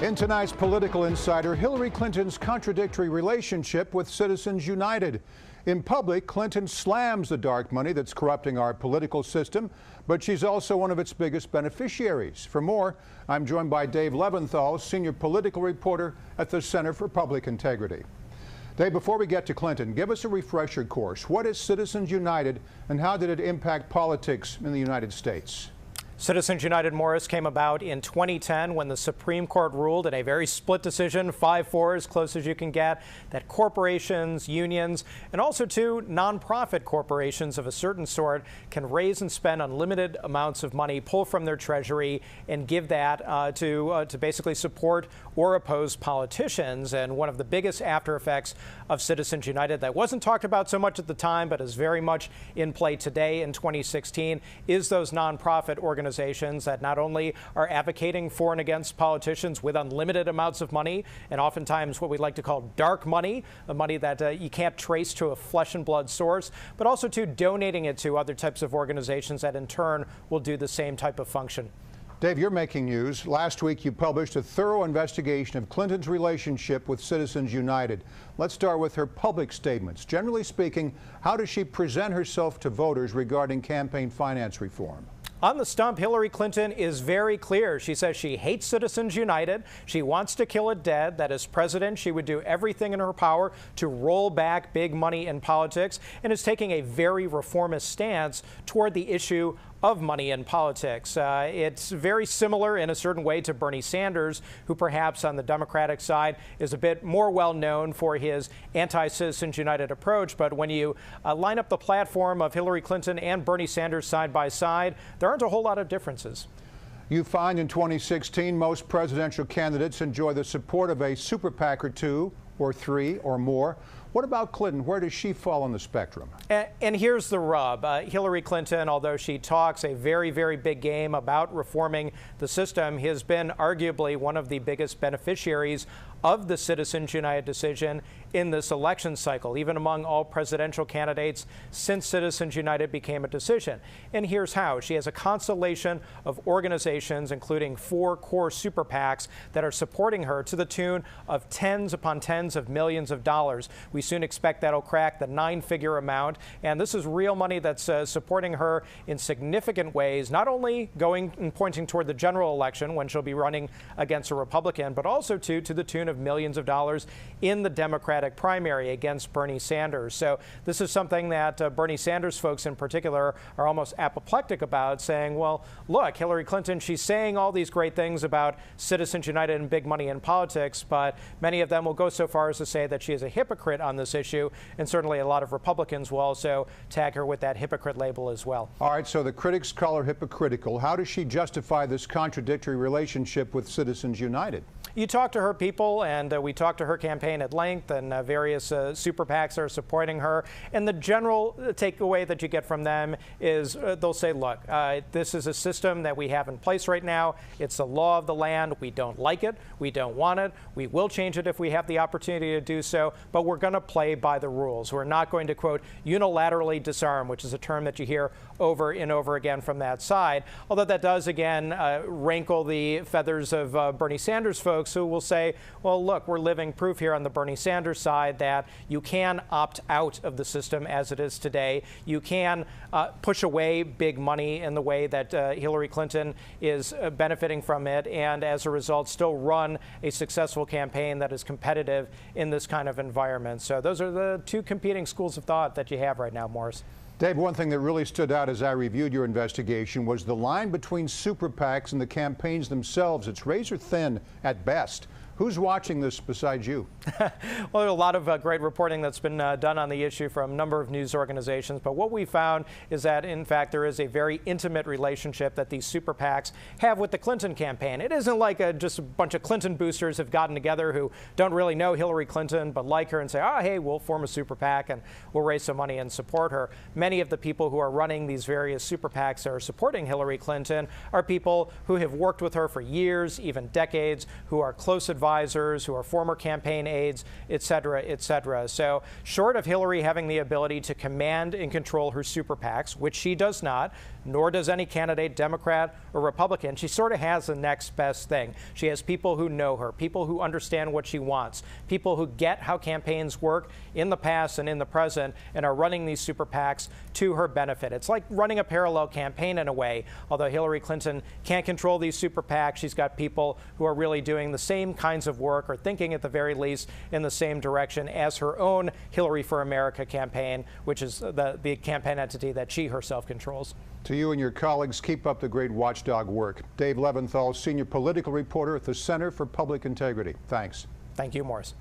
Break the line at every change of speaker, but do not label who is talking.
In tonight's Political Insider, Hillary Clinton's contradictory relationship with Citizens United. In public, Clinton slams the dark money that's corrupting our political system, but she's also one of its biggest beneficiaries. For more, I'm joined by Dave Leventhal, senior political reporter at the Center for Public Integrity. Dave, before we get to Clinton, give us a refresher course. What is Citizens United, and how did it impact politics in the United States?
Citizens United, Morris, came about in 2010 when the Supreme Court ruled in a very split decision, 5-4, as close as you can get, that corporations, unions, and also too nonprofit corporations of a certain sort can raise and spend unlimited amounts of money, pull from their treasury, and give that to basically support or oppose politicians. And one of the biggest after effects of Citizens United that wasn't talked about so much at the time, but is very much in play today in 2016, is those nonprofit organizations that not only are advocating for and against politicians with unlimited amounts of money, and oftentimes what we like to call dark money, the money that you can't trace to a flesh and blood source, but also to donating it to other types of organizations that in turn will do the same type of function.
Dave, you're making news. Last week, you published a thorough investigation of Clinton's relationship with Citizens United. Let's start with her public statements. Generally speaking, how does she present herself to voters regarding campaign finance reform?
On the stump, Hillary Clinton is very clear. She says she hates Citizens United. She wants to kill it dead. That as president, she would do everything in her power to roll back big money in politics, and is taking a very reformist stance toward the issue of money in politics. It's very similar in a certain way to Bernie Sanders, who perhaps on the Democratic side is a bit more well known for his anti-Citizens United approach. But when you line up the platform of Hillary Clinton and Bernie Sanders side by side, there aren't a whole lot of differences.
You find in 2016 most presidential candidates enjoy the support of a super PAC or two or three or more. What about Clinton? Where does she fall on the spectrum?
And here's the rub. Hillary Clinton, although she talks a very, very big game about reforming the system, has been arguably one of the biggest beneficiaries of the Citizens United decision in this election cycle, even among all presidential candidates since Citizens United became a decision. And here's how. She has a constellation of organizations, including 4 core super PACs, that are supporting her to the tune of tens upon tens of millions of dollars. We soon expect that'll crack the 9-figure amount. And this is real money that's supporting her in significant ways, not only going and pointing toward the general election when she'll be running against a Republican, but also to the tune of millions of dollars in the Democratic primary against Bernie Sanders. So this is something that Bernie Sanders folks in particular are almost apoplectic about, saying, well, look, Hillary Clinton, she's saying all these great things about Citizens United and big money in politics, but many of them will go so far as to say that she is a hypocrite on this issue, and certainly a lot of Republicans will also tag her with that hypocrite label as well.
All right, so the critics call her hypocritical. How does she justify this contradictory relationship with Citizens United?
You talk to her people, and we talked to her campaign at length, and various super PACs are supporting her. And the general takeaway that you get from them is they'll say, look, this is a system that we have in place right now. It's the law of the land. We don't like it. We don't want it. We will change it if we have the opportunity to do so, but we're going to play by the rules. We're not going to, quote, unilaterally disarm, which is a term that you hear over and over again from that side. Although that does, again, rankle the feathers of Bernie Sanders folks, who will say, well, look, we're living proof here on the Bernie Sanders side that you can opt out of the system as it is today. You can push away big money in the way that Hillary Clinton is benefiting from it, and as a result still run a successful campaign that is competitive in this kind of environment. So those are the two competing schools of thought that you have right now, Morris.
Dave, one thing that really stood out as I reviewed your investigation was the line between super PACs and the campaigns themselves. It's razor thin at best. Who's watching this besides you?
Well, there's a lot of great reporting that's been done on the issue from a number of news organizations. But what we found is that, in fact, there is a very intimate relationship that these super PACs have with the Clinton campaign. It isn't like just a bunch of Clinton boosters have gotten together who don't really know Hillary Clinton but like her and say, oh, hey, we'll form a super PAC and we'll raise some money and support her. Many of the people who are running these various super PACs that are supporting Hillary Clinton are people who have worked with her for years, even decades, who are close advisors advisors, who are former campaign aides, et cetera, et cetera. So short of Hillary having the ability to command and control her super PACs, which she does not, nor does any candidate, Democrat or Republican, she sort of has the next best thing. She has people who know her, people who understand what she wants, people who get how campaigns work in the past and in the present and are running these super PACs to her benefit. It's like running a parallel campaign in a way. Although Hillary Clinton can't control these super PACs, she's got people who are really doing the same kinds of work, or thinking at the very least in the same direction as her own Hillary for America campaign, which is the campaign entity that she herself controls.
To you and your colleagues, keep up the great watchdog work. Dave Leventhal, senior political reporter at the Center for Public Integrity. Thanks.
Thank you, Morris.